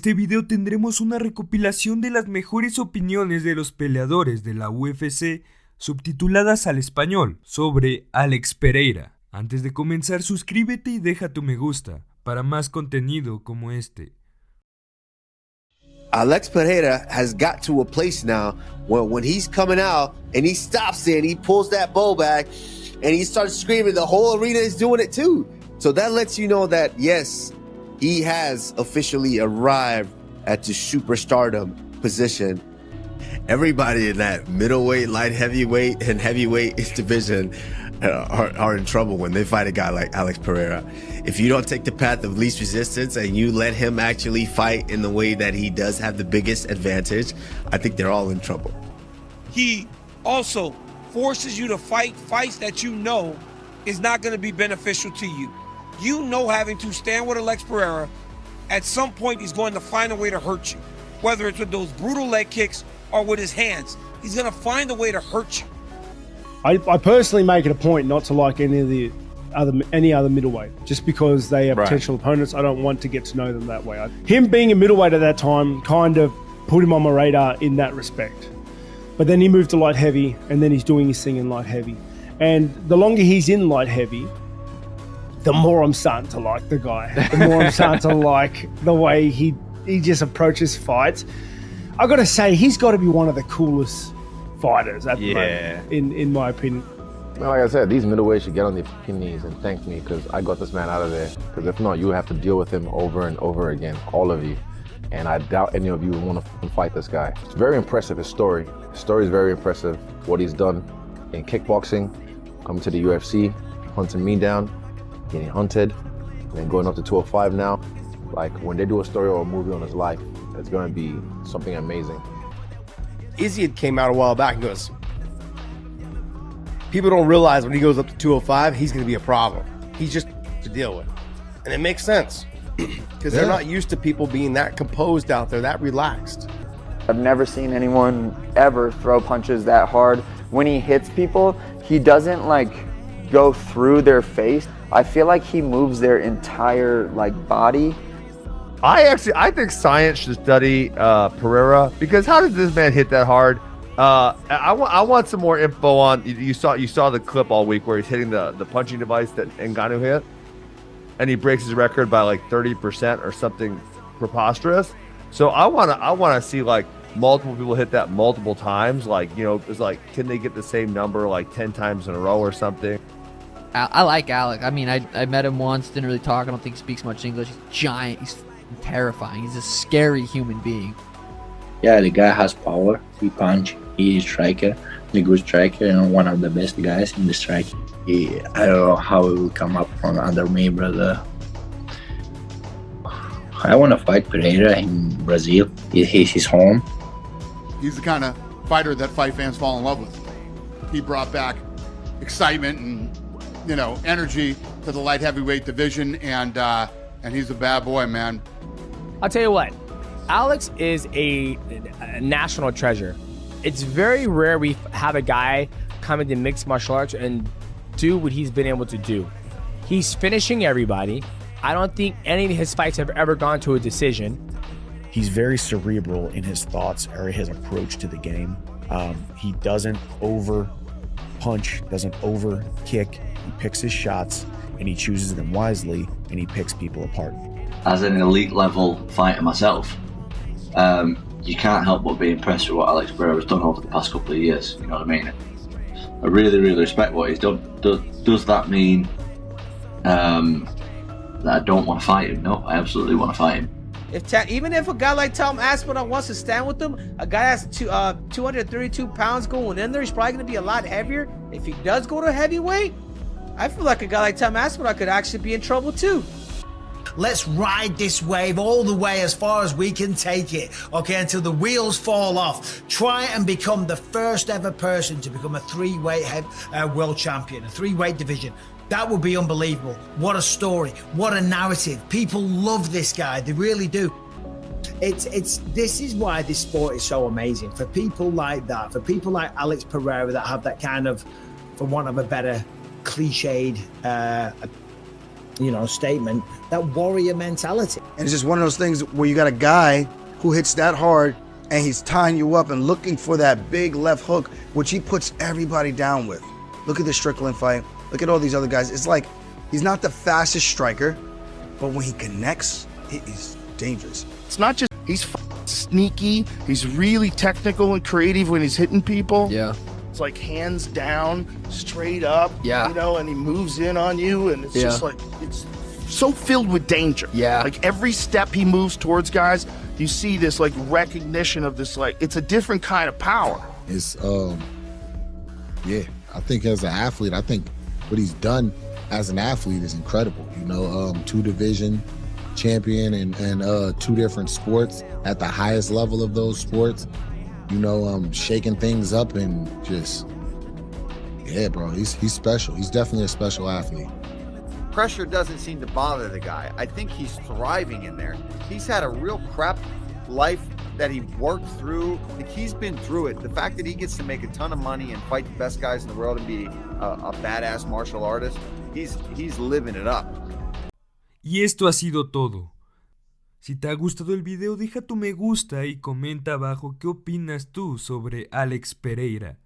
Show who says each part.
Speaker 1: este video tendremos una recopilación de las mejores opiniones de los peleadores de la UFC subtituladas al español sobre Alex Pereira. Antes de comenzar, suscríbete y deja tu me gusta para más contenido como este.
Speaker 2: Alex Pereira has got to a place now where when he's coming out and he stops it, he pulls that bow back and he starts screaming, the whole arena is doing it too. So that lets you know that, yes, he has officially arrived at the superstardom position. Everybody in that middleweight, light heavyweight, and heavyweight division are in trouble when they fight a guy like Alex Pereira. If you don't take the path of least resistance and you let him actually fight in the way that he does have the biggest advantage, I think they're all in trouble.
Speaker 3: He also forces you to fight fights that you know is not going to be beneficial to you. You know, having to stand with Alex Pereira, at some point he's going to find a way to hurt you. Whether it's with those brutal leg kicks or with his hands, he's going to find a way to hurt you.
Speaker 4: I personally make it a point not to like any other middleweight, just because they are potential opponents. I don't want to get to know them that way. Him being a middleweight at that time kind of put him on my radar in that respect. But then he moved to light heavy, and then he's doing his thing in light heavy. And the longer he's in light heavy, the more I'm starting to like the guy. The more I'm starting to like the way he just approaches fights. I got to say, he's got to be one of the coolest fighters at the moment, in my opinion.
Speaker 5: Well, like I said, these middleweights should get on their fucking knees and thank me because I got this man out of there. Because if not, you have to deal with him over and over again, all of you. And I doubt any of you would want to fight this guy. It's very impressive, his story. His story is very impressive. What he's done in kickboxing, coming to the UFC, hunting me down, getting hunted, and then going up to 205 now. Like, when they do a story or a movie on his life, it's going to be something amazing.
Speaker 6: Izzy had came out a while back and goes, people don't realize when he goes up to 205, he's going to be a problem. He's just to deal with. And it makes sense because they're not used to people being that composed out there, that relaxed.
Speaker 7: I've never seen anyone ever throw punches that hard. When he hits people, he doesn't like go through their face. I feel like he moves their entire body.
Speaker 8: I think science should study Pereira because how does this man hit that hard? I want some more info on. You saw the clip all week where he's hitting the punching device that Ngannou hit, and he breaks his record by like 30% or something preposterous. So I wanna see like multiple people hit that multiple times. Like, you know, it's like, can they get the same number like 10 times in a row or something?
Speaker 9: I like Alec. I mean, I met him once, didn't really talk. I don't think he speaks much English. He's giant. He's terrifying. He's a scary human being.
Speaker 10: Yeah, the guy has power. He punch. He is striker, a good striker, and one of the best guys in the strike. I don't know how it will come up from under me, brother. I want to fight Pereira in Brazil. He's his home.
Speaker 11: He's the kind of fighter that fight fans fall in love with. He brought back excitement and, you know, energy to the light heavyweight division, and he's a bad boy, man.
Speaker 12: I'll tell you what, Alex is a national treasure. It's very rare we have a guy come into mixed martial arts and do what he's been able to do. He's finishing everybody. I don't think any of his fights have ever gone to a decision.
Speaker 13: He's very cerebral in his thoughts or his approach to the game. He doesn't over punch, doesn't over kick. He picks his shots and he chooses them wisely, and he picks people apart.
Speaker 14: As an elite level fighter myself, you can't help but be impressed with what Alex Pereira has done over the past couple of years. You know what I mean? I really, really respect what he's done. Does that mean that I don't want to fight him? No, I absolutely want to fight him.
Speaker 3: Even if a guy like Tom Aspinall wants to stand with him, a guy that's 232 pounds going in there, he's probably going to be a lot heavier. If he does go to heavyweight, I feel like a guy like Tom Aspinall could actually be in trouble too.
Speaker 15: Let's ride this wave all the way as far as we can take it, okay, until the wheels fall off. Try and become the first ever person to become a three-weight world champion, a three-weight division. That would be unbelievable. What a story, what a narrative. People love this guy, they really do. This is why this sport is so amazing. For people like that, for people like Alex Pereira that have that kind of, for want of a better cliched statement, that warrior mentality.
Speaker 16: And it's just one of those things where you got a guy who hits that hard and he's tying you up and looking for that big left hook, which he puts everybody down with. Look at the Strickland fight. Look at all these other guys. It's like he's not the fastest striker, but when he connects, he's dangerous.
Speaker 17: It's not just he's sneaky. He's really technical and creative when he's hitting people.
Speaker 9: Yeah.
Speaker 17: It's like hands down, straight up.
Speaker 9: Yeah.
Speaker 17: You know, and he moves in on you, and it's just like it's so filled with danger.
Speaker 9: Yeah.
Speaker 17: Like every step he moves towards guys, you see this like recognition of this, like it's a different kind of power.
Speaker 18: It's yeah, I think as an athlete, I think what he's done as an athlete is incredible. You know, 2-division champion and 2 different sports at the highest level of those sports. You know, shaking things up and just, yeah, bro, he's special. He's definitely a special athlete.
Speaker 19: Pressure doesn't seem to bother the guy. I think he's thriving in there. He's had a real crap life that he worked through. Like, he's been through it. The fact that he gets to make a ton of money and fight the best guys in the world and be a badass martial artist, he's living it up.
Speaker 1: Y esto ha sido todo. Si te ha gustado el video, deja tu me gusta y comenta abajo qué opinas tú sobre Alex Pereira.